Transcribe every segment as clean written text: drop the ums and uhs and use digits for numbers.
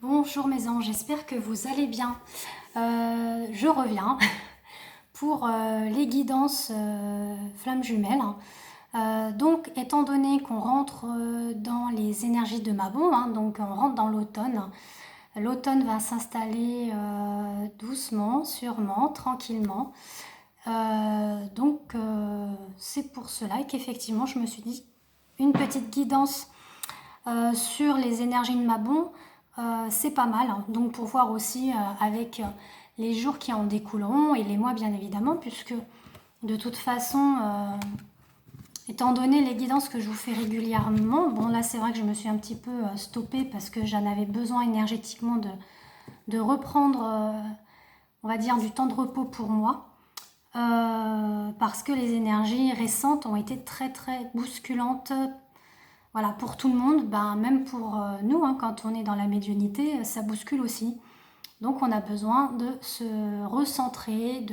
Bonjour mes anges, j'espère que vous allez bien. Je reviens pour les guidances flammes jumelles. Donc, étant donné qu'on rentre dans les énergies de Mabon, donc on rentre dans l'automne, l'automne va s'installer doucement, sûrement, tranquillement. C'est pour cela qu'effectivement je me suis dit une petite guidance sur les énergies de Mabon, c'est pas mal, hein. Donc pour voir aussi avec les jours qui en découleront et les mois bien évidemment, puisque de toute façon, étant donné les guidances que je vous fais régulièrement, bon là c'est vrai que je me suis un petit peu stoppée parce que j'en avais besoin énergétiquement de reprendre, on va dire, du temps de repos pour moi. Parce que les énergies récentes ont été très très bousculantes. Voilà, pour tout le monde, ben, même pour nous, hein, quand on est dans la médiumnité, ça bouscule aussi. Donc on a besoin de se recentrer,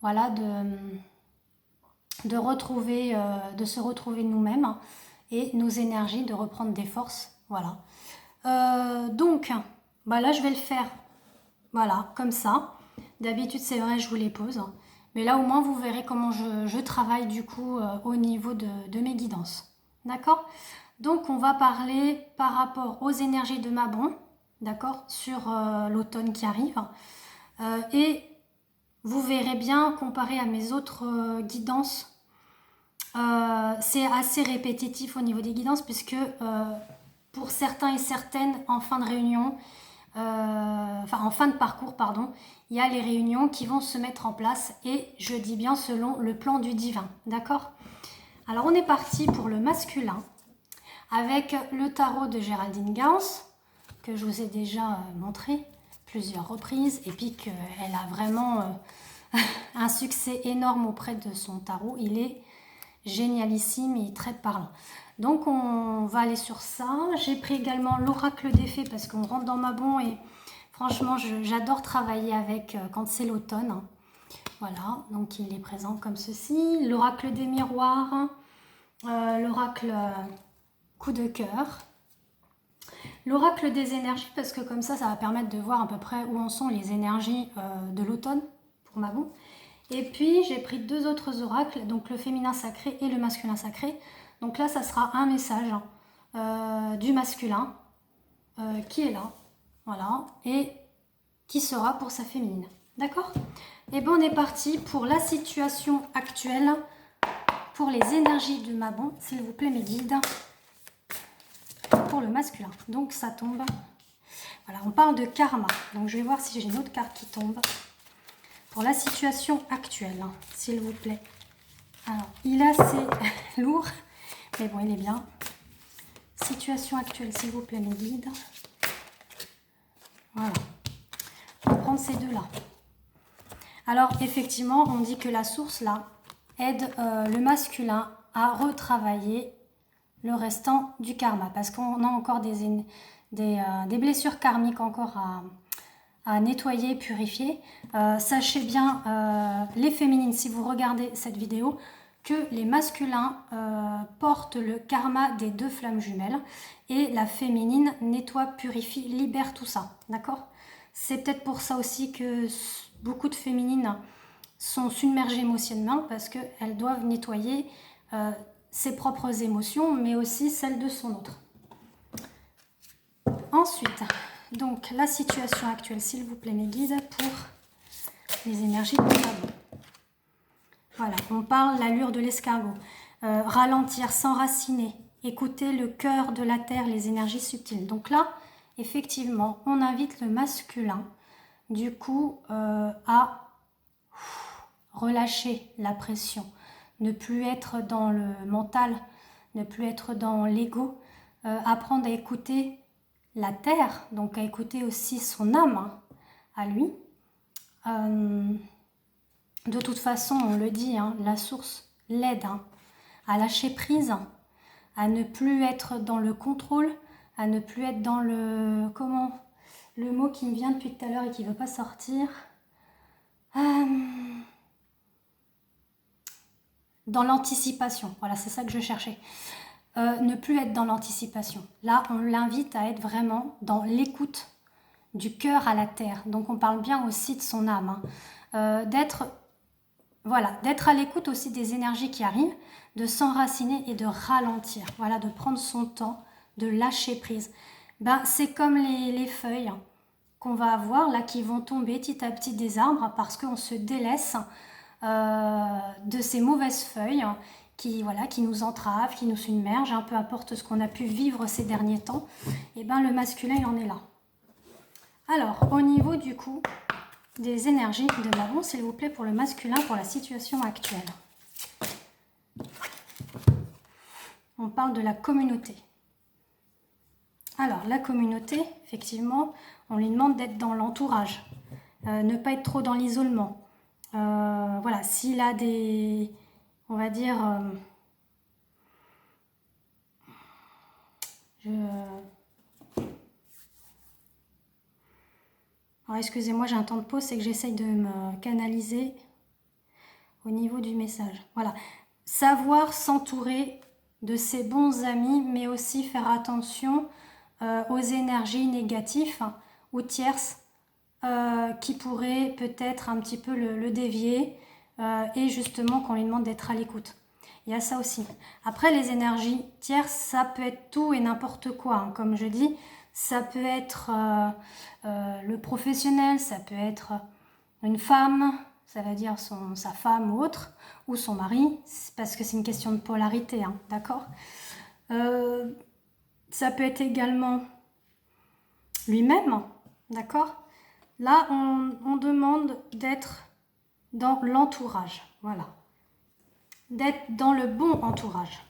voilà, de se retrouver nous-mêmes et nos énergies, de reprendre des forces. Voilà. Bah là je vais le faire, voilà, comme ça. D'habitude c'est vrai, je vous les pose. Mais là au moins vous verrez comment je travaille du coup au niveau de mes guidances. D'accord? Donc on va parler par rapport aux énergies de Mabon, d'accord, sur l'automne qui arrive. Et vous verrez bien, comparé à mes autres guidances, c'est assez répétitif au niveau des guidances, puisque pour certains et certaines, en fin de réunion, en fin de parcours, pardon, il y a les réunions qui vont se mettre en place, et je dis bien selon le plan du divin, d'accord? Alors on est parti pour le masculin, avec le tarot de Géraldine Gans, que je vous ai déjà montré plusieurs reprises, et puis qu'elle a vraiment un succès énorme auprès de son tarot. Il est génialissime et très parlant. Donc on va aller sur ça. J'ai pris également l'oracle des fées parce qu'on rentre dans Mabon et franchement j'adore travailler avec quand c'est l'automne. Voilà, donc il est présent comme ceci. L'oracle des miroirs, l'oracle coup de cœur, l'oracle des énergies, parce que comme ça va permettre de voir à peu près où en sont les énergies de l'automne pour Mabon. Et puis j'ai pris deux autres oracles, donc le féminin sacré et le masculin sacré. Donc là ça sera un message du masculin qui est là, voilà, et qui sera pour sa féminine. D'accord? Et bien on est parti pour la situation actuelle, pour les énergies de Mabon, s'il vous plaît mes guides, pour le masculin. Donc ça tombe, voilà, on parle de karma, donc je vais voir si j'ai une autre carte qui tombe. Pour la situation actuelle, s'il vous plaît. Alors, il est assez lourd, mais bon, il est bien. Situation actuelle, s'il vous plaît, mes guides. Voilà. On va prendre ces deux-là. Alors, effectivement, on dit que la source, là, aide le masculin à retravailler le restant du karma, parce qu'on a encore des blessures karmiques encore à nettoyer, purifier. Sachez bien, les féminines, si vous regardez cette vidéo, que les masculins portent le karma des deux flammes jumelles et la féminine nettoie, purifie, libère tout ça. D'accord? C'est peut-être pour ça aussi que beaucoup de féminines sont submergées émotionnellement, parce qu'elles doivent nettoyer ses propres émotions, mais aussi celles de son autre. Ensuite, donc la situation actuelle, s'il vous plaît mes guides, pour les énergies de Mabon. Voilà, on parle l'allure de l'escargot. Ralentir, s'enraciner, écouter le cœur de la terre, les énergies subtiles. Donc là, effectivement, on invite le masculin, du coup, à relâcher la pression, ne plus être dans le mental, ne plus être dans l'ego, apprendre à écouter la terre, donc à écouter aussi son âme à lui. De toute façon, on le dit, la source l'aide à lâcher prise, à ne plus être dans le contrôle, à ne plus être dans le... Comment? Le mot qui me vient depuis tout à l'heure et qui ne veut pas sortir. Dans l'anticipation, voilà, c'est ça que je cherchais. ne plus être dans l'anticipation. Là, on l'invite à être vraiment dans l'écoute du cœur à la terre. Donc, on parle bien aussi de son âme. D'être à l'écoute aussi des énergies qui arrivent, de s'enraciner et de ralentir. Voilà, de prendre son temps, de lâcher prise. C'est comme les feuilles qu'on va avoir là qui vont tomber petit à petit des arbres parce qu'on se délaisse de ces mauvaises feuilles qui nous entravent, qui nous submergent, peu importe ce qu'on a pu vivre ces derniers temps. Et le masculin, il en est là. Alors, au niveau du coup des énergies de Mabon, s'il vous plaît, pour le masculin, pour la situation actuelle. On parle de la communauté. Alors, la communauté, effectivement, on lui demande d'être dans l'entourage, ne pas être trop dans l'isolement. Voilà, s'il a des, on va dire, alors, excusez-moi, j'ai un temps de pause, c'est que j'essaye de me canaliser au niveau du message. Voilà, savoir s'entourer de ses bons amis, mais aussi faire attention aux énergies négatives ou tierces qui pourraient peut-être un petit peu le dévier et justement qu'on lui demande d'être à l'écoute. Il y a ça aussi. Après, les énergies tierces, ça peut être tout et n'importe quoi. Comme je dis, ça peut être le professionnel, ça peut être une femme, ça veut dire sa femme ou autre, ou son mari, parce que c'est une question de polarité, d'accord ? Ça peut être également lui-même, d'accord ? Là, on demande d'être dans l'entourage, voilà. D'être dans le bon entourage.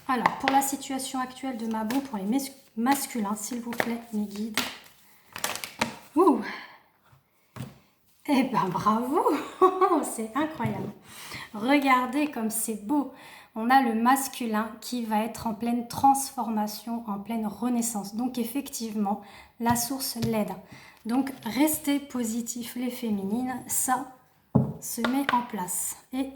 Alors, pour la situation actuelle de Mabon, pour les masculins, s'il vous plaît, mes guides. Ouh! Eh ben, bravo! C'est incroyable. Regardez comme c'est beau. On a le masculin qui va être en pleine transformation, en pleine renaissance. Donc, effectivement, la source l'aide. Donc, restez positifs, les féminines. Ça se met en place. Et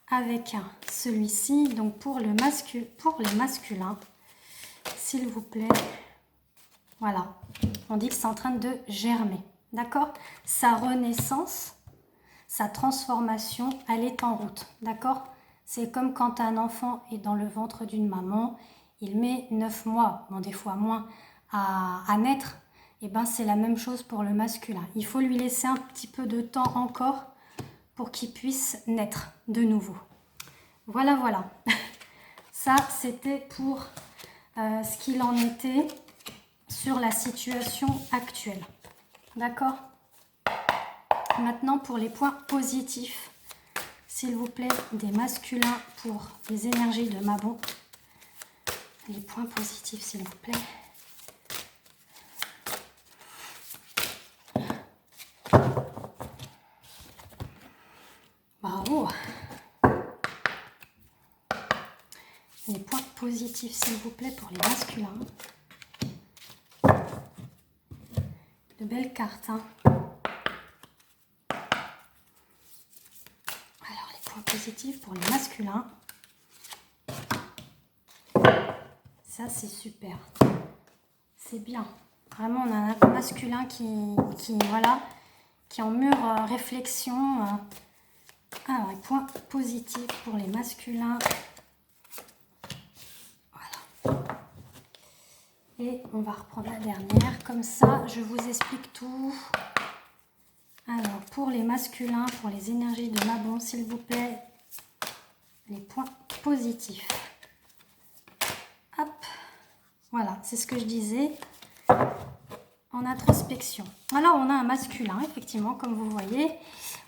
avec celui-ci, donc pour les masculins, s'il vous plaît, voilà, on dit que c'est en train de germer, d'accord? Sa renaissance, sa transformation, elle est en route, d'accord? C'est comme quand un enfant est dans le ventre d'une maman, il met 9 mois, bon des fois moins, à naître, et c'est la même chose pour le masculin. Il faut lui laisser un petit peu de temps encore pour qu'il puisse naître de nouveau. Voilà, voilà. Ça, c'était pour ce qu'il en était sur la situation actuelle. D'accord ? Maintenant, pour les points positifs, s'il vous plaît, des masculins pour les énergies de Mabon. Les points positifs, s'il vous plaît. Bravo. Les points positifs, s'il vous plaît, pour les masculins. De belles cartes, Alors, les points positifs pour les masculins. Ça, c'est super. C'est bien. Vraiment, on a un masculin qui est en mûre réflexion. Alors, les points positifs pour les masculins. Et on va reprendre la dernière. Comme ça, je vous explique tout. Alors, pour les masculins, pour les énergies de Mabon, s'il vous plaît, les points positifs. Hop. Voilà, c'est ce que je disais. En introspection. Alors, on a un masculin, effectivement, comme vous voyez.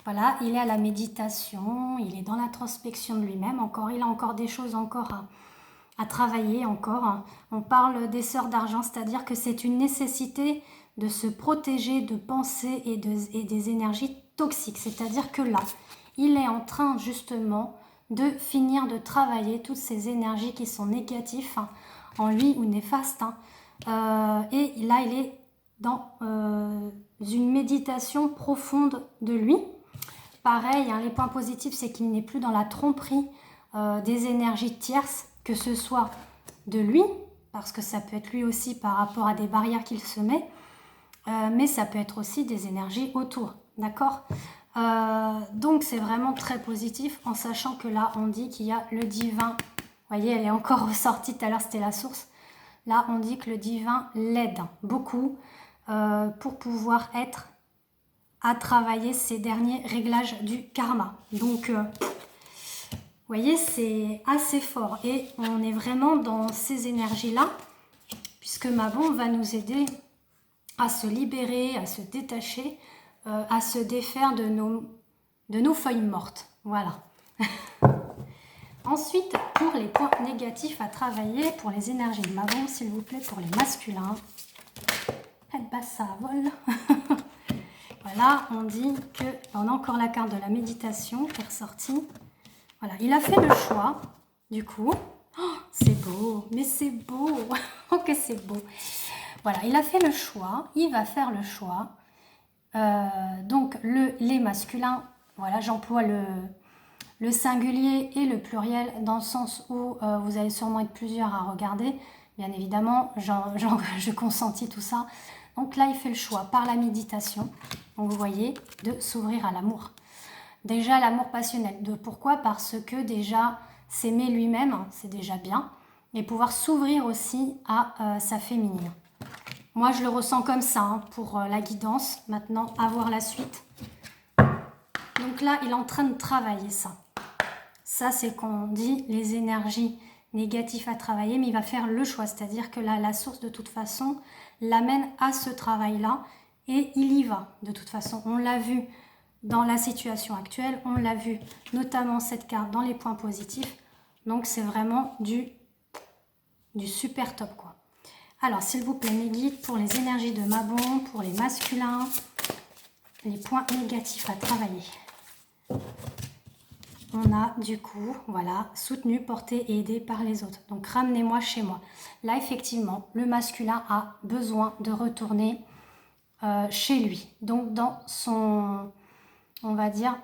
Voilà, il est à la méditation, il est dans l'introspection de lui-même. Encore, il a encore des choses encore à travailler encore. On parle des sœurs d'argent, c'est-à-dire que c'est une nécessité de se protéger de pensées et des énergies toxiques. C'est-à-dire que là, il est en train justement de finir de travailler toutes ces énergies qui sont négatives en lui ou néfastes. Et là, il est dans une méditation profonde de lui. Pareil, les points positifs, c'est qu'il n'est plus dans la tromperie des énergies tierces que ce soit de lui, parce que ça peut être lui aussi par rapport à des barrières qu'il se met, mais ça peut être aussi des énergies autour, d'accord? Donc c'est vraiment très positif, en sachant que là on dit qu'il y a le divin. Vous voyez, elle est encore ressortie, tout à l'heure c'était la source. Là on dit que le divin l'aide beaucoup pour pouvoir être à travailler ces derniers réglages du karma. Donc vous voyez, c'est assez fort et on est vraiment dans ces énergies-là, puisque Mabon va nous aider à se libérer, à se détacher, à se défaire de nos feuilles mortes. Voilà. Ensuite, pour les points négatifs à travailler, pour les énergies de Mabon, s'il vous plaît, pour les masculins. Faites bas, ça vole. Voilà, on dit que, on a encore la carte de la méditation qui est ressortie. Voilà, il a fait le choix, du coup. Oh, c'est beau, mais c'est beau. Oh, que c'est beau. Voilà, il a fait le choix, il va faire le choix. Donc, les masculins, voilà, j'emploie le singulier et le pluriel dans le sens où vous allez sûrement être plusieurs à regarder. Bien évidemment, je consentis tout ça. Donc là, il fait le choix par la méditation, donc vous voyez, de s'ouvrir à l'amour. Déjà l'amour passionnel. Pourquoi? Parce que déjà s'aimer lui-même, c'est déjà bien. Et pouvoir s'ouvrir aussi à sa féminine. Moi je le ressens comme ça pour la guidance. Maintenant à voir la suite. Donc là il est en train de travailler ça. Ça c'est qu'on dit les énergies négatives à travailler. Mais il va faire le choix. C'est-à-dire que là la source de toute façon l'amène à ce travail-là. Et il y va de toute façon. On l'a vu dans la situation actuelle, on l'a vu notamment cette carte dans les points positifs, donc c'est vraiment du super top quoi. Alors s'il vous plaît mes guides pour les énergies de Mabon, pour les masculins, les points négatifs à travailler. On a du coup, voilà, soutenu, porté et aidé par les autres. Donc ramenez-moi chez moi. Là effectivement, le masculin a besoin de retourner chez lui. Donc dans son... On va dire,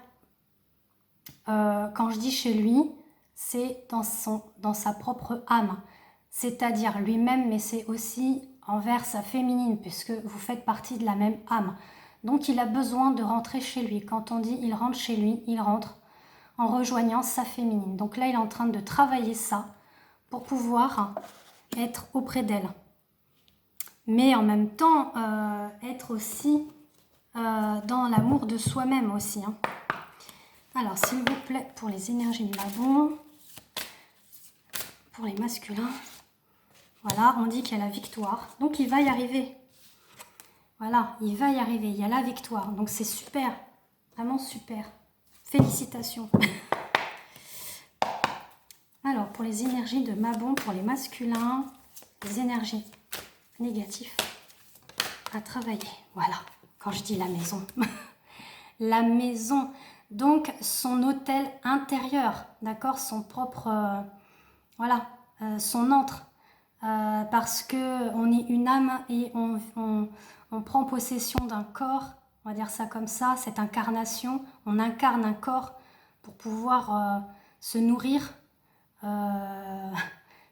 quand je dis chez lui, c'est dans sa propre âme. C'est-à-dire lui-même, mais c'est aussi envers sa féminine, puisque vous faites partie de la même âme. Donc il a besoin de rentrer chez lui. Quand on dit il rentre chez lui, il rentre en rejoignant sa féminine. Donc là, il est en train de travailler ça pour pouvoir être auprès d'elle. Mais en même temps, être aussi... dans l'amour de soi-même aussi. Alors, s'il vous plaît, pour les énergies de Mabon, pour les masculins, voilà, on dit qu'il y a la victoire. Donc, il va y arriver. Voilà, il va y arriver. Il y a la victoire. Donc, c'est super. Vraiment super. Félicitations. Alors, pour les énergies de Mabon, pour les masculins, les énergies négatives à travailler. Voilà. Quand je dis la maison, la maison, donc son hôtel intérieur, d'accord, son propre, voilà, son antre, parce que on est une âme et on prend possession d'un corps, on va dire ça comme ça, cette incarnation, on incarne un corps pour pouvoir se nourrir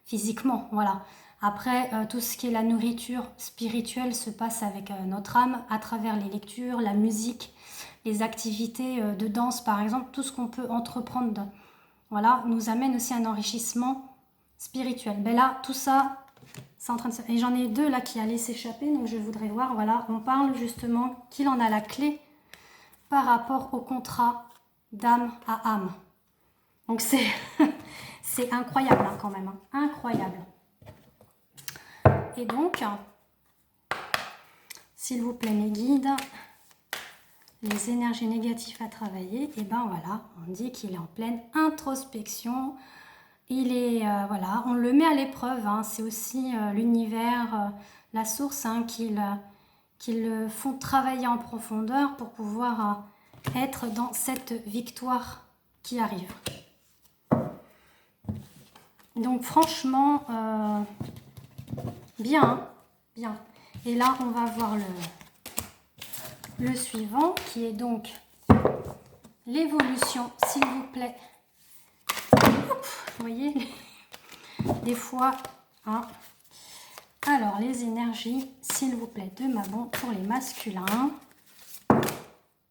physiquement, voilà. Après, tout ce qui est la nourriture spirituelle se passe avec notre âme à travers les lectures, la musique, les activités de danse par exemple, tout ce qu'on peut entreprendre, voilà, nous amène aussi un enrichissement spirituel. Ben là, tout ça, c'est en train de se... Et j'en ai deux là qui allaient s'échapper, donc je voudrais voir, voilà, on parle justement qu'il en a la clé par rapport au contrat d'âme à âme. Donc c'est c'est incroyable hein, quand même, hein, incroyable. Et donc, s'il vous plaît mes guides, les énergies négatives à travailler, et ben voilà, on dit qu'il est en pleine introspection. Il est, voilà, on le met à l'épreuve, hein, c'est aussi l'univers, la source hein, qui le font travailler en profondeur pour pouvoir être dans cette victoire qui arrive. Donc franchement, bien, hein, bien. Et là, on va voir le suivant, qui est donc l'évolution, s'il vous plaît. Vous voyez, Des fois, hein. Alors, les énergies, s'il vous plaît, de Maman pour les masculins.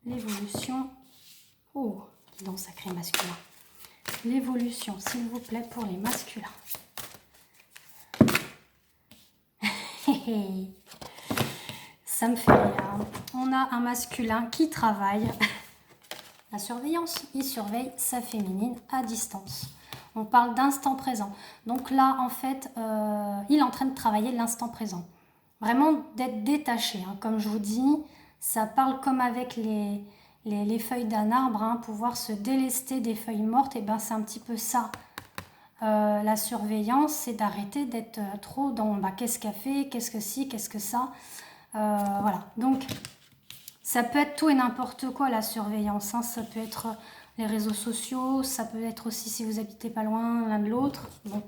L'évolution. Oh, dis donc, sacré masculin. L'évolution, s'il vous plaît, pour les masculins. Ça me fait rire. On a un masculin qui travaille la surveillance. Il surveille sa féminine à distance. On parle d'instant présent. Donc là, en fait, il est en train de travailler l'instant présent. Vraiment d'être détaché. Hein. Comme je vous dis, ça parle comme avec les feuilles d'un arbre. Hein, pouvoir se délester des feuilles mortes, et ben c'est un petit peu ça. La surveillance, c'est d'arrêter d'être trop dans bah, qu'est-ce qu'elle fait, qu'est-ce que ci, qu'est-ce que ça. Voilà. Donc, ça peut être tout et n'importe quoi la surveillance. Hein. Ça peut être les réseaux sociaux, ça peut être aussi si vous habitez pas loin l'un de l'autre. Bon.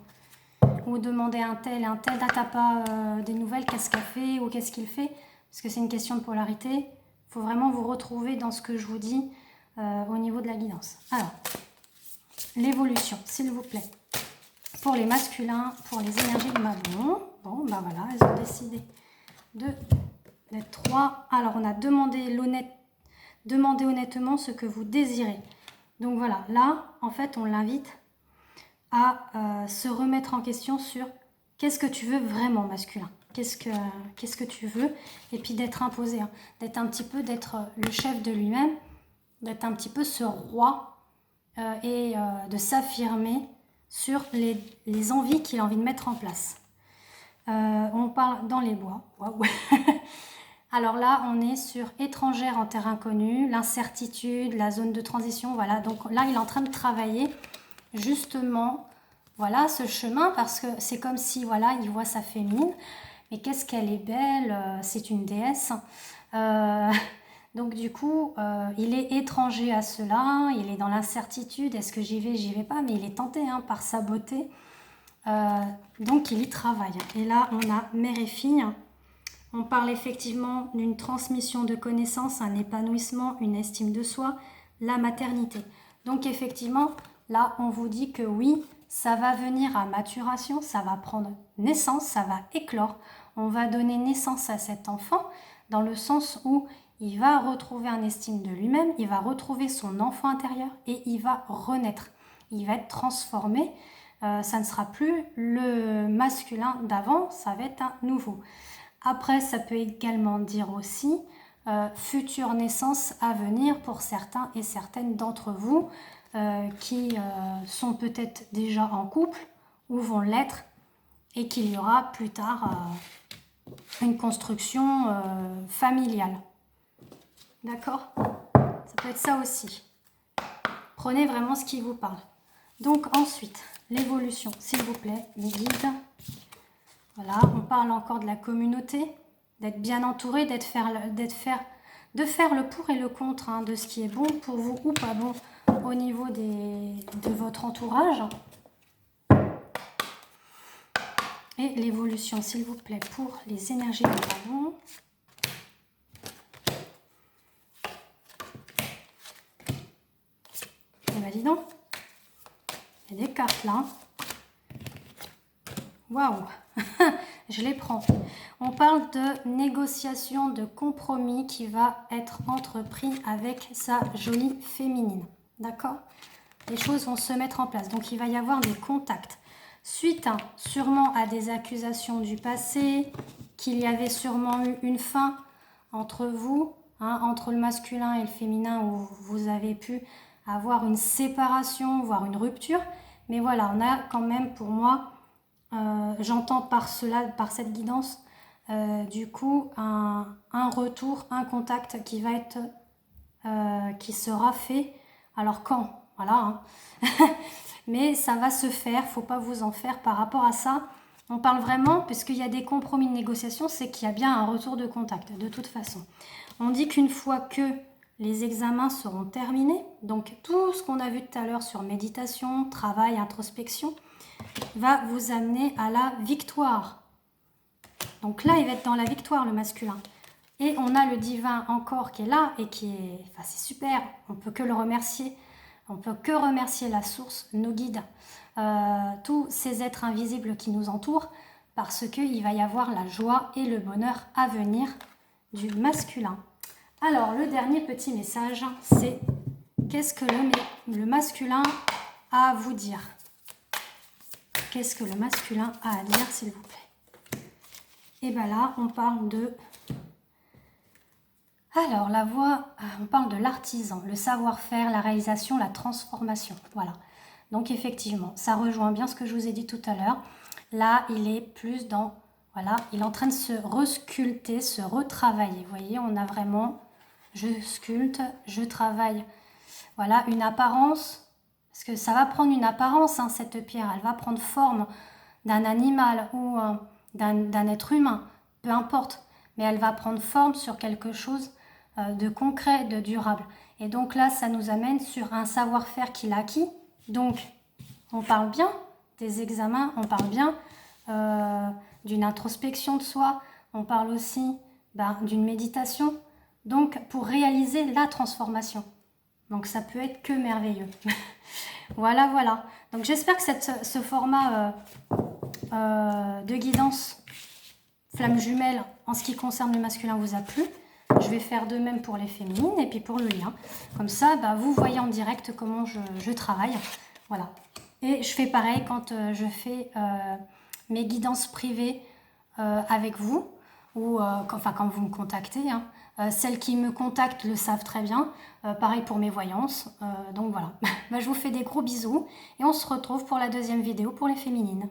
Ou demander à un tel, ah t'as pas des nouvelles, qu'est-ce qu'elle fait ou qu'est-ce qu'il fait, parce que c'est une question de polarité. Il faut vraiment vous retrouver dans ce que je vous dis au niveau de la guidance. Alors, l'évolution, s'il vous plaît. Pour les masculins, pour les énergies de Maman. Bon, ben voilà, elles ont décidé d'être 3. Alors, on a demandé honnêtement ce que vous désirez. Donc voilà, là, en fait, on l'invite à se remettre en question sur qu'est-ce que tu veux vraiment, masculin. Qu'est-ce que tu veux, et puis d'être imposé, hein, d'être un petit peu, d'être le chef de lui-même, d'être un petit peu ce roi et de s'affirmer sur les envies qu'il a envie de mettre en place. On parle dans les bois. Waouh. Alors là, on est sur étrangère en terre inconnue, l'incertitude, la zone de transition. Voilà, donc là, il est en train de travailler justement, voilà, ce chemin, parce que c'est comme si, voilà, il voit sa féminine. Mais qu'est-ce qu'elle est belle, c'est une déesse. Donc du coup, il est étranger à cela, il est dans l'incertitude, est-ce que j'y vais pas, mais il est tenté hein, par sa beauté. Donc il y travaille. Et là, on a mère et fille. On parle effectivement d'une transmission de connaissances, un épanouissement, une estime de soi, la maternité. Donc effectivement, là, on vous dit que oui, ça va venir à maturation, ça va prendre naissance, ça va éclore. On va donner naissance à cet enfant dans le sens où il va retrouver un estime de lui-même, il va retrouver son enfant intérieur et il va renaître. Il va être transformé. Ça ne sera plus le masculin d'avant, ça va être un nouveau. Après, ça peut également dire aussi future naissance à venir pour certains et certaines d'entre vous qui sont peut-être déjà en couple ou vont l'être et qu'il y aura plus tard une construction familiale. D'accord? Ça peut être ça aussi. Prenez vraiment ce qui vous parle. Donc ensuite, l'évolution, s'il vous plaît, les guides. Voilà, on parle encore de la communauté, d'être bien entouré, de faire le pour et le contre, hein, de ce qui est bon pour vous ou pas bon au niveau de votre entourage. Et l'évolution, s'il vous plaît, pour les énergies de dragon. Eh bien, dis donc, il y a des cartes là. Waouh, je les prends. On parle de négociation, de compromis qui va être entrepris avec sa jolie féminine. D'accord? Les choses vont se mettre en place. Donc, il va y avoir des contacts. Suite sûrement à des accusations du passé, qu'il y avait sûrement eu une fin entre vous, hein, entre le masculin et le féminin, où vous avez pu avoir une séparation, voire une rupture. Mais voilà, on a quand même pour moi... j'entends par cela, par cette guidance, du coup, un retour, un contact qui va être, qui sera fait. Alors quand? Voilà. Hein. Mais ça va se faire, faut pas vous en faire par rapport à ça. On parle vraiment, puisqu'il y a des compromis de négociation, c'est qu'il y a bien un retour de contact, de toute façon. On dit qu'une fois que les examens seront terminés, donc tout ce qu'on a vu tout à l'heure sur méditation, travail, introspection, va vous amener à la victoire. Donc là, il va être dans la victoire, le masculin. Et on a le divin encore qui est là et qui est... Enfin, c'est super, on ne peut que le remercier On ne peut que remercier la source, nos guides, tous ces êtres invisibles qui nous entourent, parce qu'il va y avoir la joie et le bonheur à venir du masculin. Alors, le dernier petit message, c'est qu'est-ce que le masculin a à vous dire? Qu'est-ce que le masculin a à dire, s'il vous plaît? Et bien là, on parle de... Alors, la voix, on parle de l'artisan, le savoir-faire, la réalisation, la transformation. Voilà. Donc, effectivement, ça rejoint bien ce que je vous ai dit tout à l'heure. Là, il est plus dans... Voilà, il est en train de se resculpter, se retravailler. Vous voyez, on a vraiment... Je sculpte, je travaille. Voilà, une apparence... Parce que ça va prendre une apparence, hein, cette pierre. Elle va prendre forme d'un animal ou d'un être humain. Peu importe. Mais elle va prendre forme sur quelque chose de concret, de durable. Et donc là, ça nous amène sur un savoir-faire qu'il a acquis. Donc, on parle bien des examens, on parle bien d'une introspection de soi, on parle aussi d'une méditation. Donc, pour réaliser la transformation. Donc, ça peut être que merveilleux. Voilà, voilà. Donc, j'espère que ce format de guidance flamme jumelle en ce qui concerne le masculin vous a plu. Je vais faire de même pour les féminines et puis pour le lien. Comme ça, vous voyez en direct comment je travaille. Voilà. Et je fais pareil quand je fais mes guidances privées avec vous ou quand vous me contactez. Hein. Celles qui me contactent le savent très bien. Pareil pour mes voyances. Donc voilà. Je vous fais des gros bisous et on se retrouve pour la deuxième vidéo pour les féminines.